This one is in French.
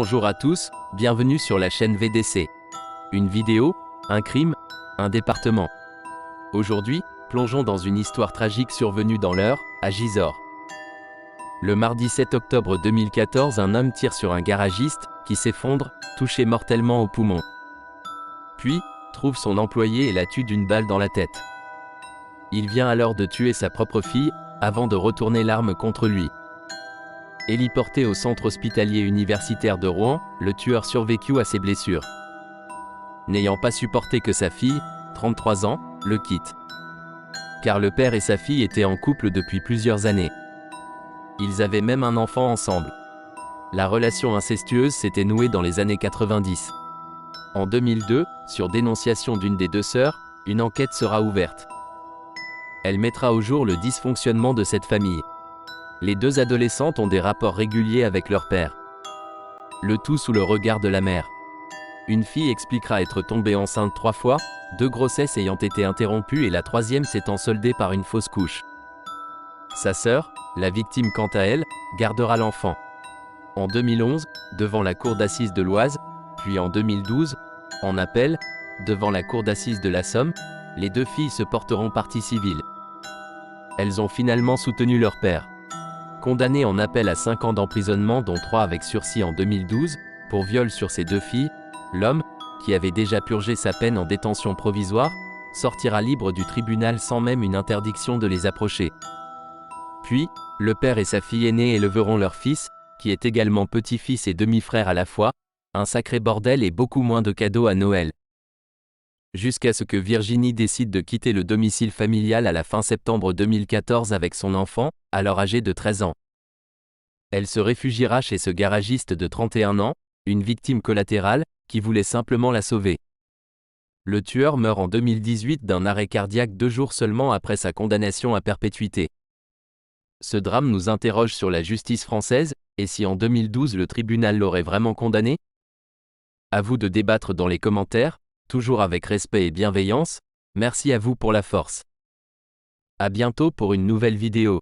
Bonjour à tous, bienvenue sur la chaîne VDC. Une vidéo, un crime, un département. Aujourd'hui, plongeons dans une histoire tragique survenue dans l'Eure, à Gisors. Le mardi 7 octobre 2014, un homme tire sur un garagiste, qui s'effondre, touché mortellement au poumon. Puis, trouve son employé et la tue d'une balle dans la tête. Il vient alors de tuer sa propre fille, avant de retourner l'arme contre lui. Héliporté au centre hospitalier universitaire de Rouen, le tueur survécut à ses blessures. N'ayant pas supporté que sa fille, 33 ans, le quitte. Car le père et sa fille étaient en couple depuis plusieurs années. Ils avaient même un enfant ensemble. La relation incestueuse s'était nouée dans les années 90. En 2002, sur dénonciation d'une des deux sœurs, une enquête sera ouverte. Elle mettra au jour le dysfonctionnement de cette famille. Les deux adolescentes ont des rapports réguliers avec leur père. Le tout sous le regard de la mère. Une fille expliquera être tombée enceinte 3 fois, 2 grossesses ayant été interrompues et la 3e s'étant soldée par une fausse couche. Sa sœur, la victime quant à elle, gardera l'enfant. En 2011, devant la cour d'assises de l'Oise, puis en 2012, en appel, devant la cour d'assises de la Somme, les deux filles se porteront partie civile. Elles ont finalement soutenu leur père. Condamné en appel à 5 ans d'emprisonnement dont 3 avec sursis en 2012, pour viol sur ses deux filles, l'homme, qui avait déjà purgé sa peine en détention provisoire, sortira libre du tribunal sans même une interdiction de les approcher. Puis, le père et sa fille aînée éleveront leur fils, qui est également petit-fils et demi-frère à la fois, un sacré bordel et beaucoup moins de cadeaux à Noël. Jusqu'à ce que Virginie décide de quitter le domicile familial à la fin septembre 2014 avec son enfant, alors âgé de 13 ans. Elle se réfugiera chez ce garagiste de 31 ans, une victime collatérale, qui voulait simplement la sauver. Le tueur meurt en 2018 d'un arrêt cardiaque 2 jours seulement après sa condamnation à perpétuité. Ce drame nous interroge sur la justice française, et si en 2012 le tribunal l'aurait vraiment condamné ? À vous de débattre dans les commentaires, toujours avec respect et bienveillance, merci à vous pour la force. À bientôt pour une nouvelle vidéo.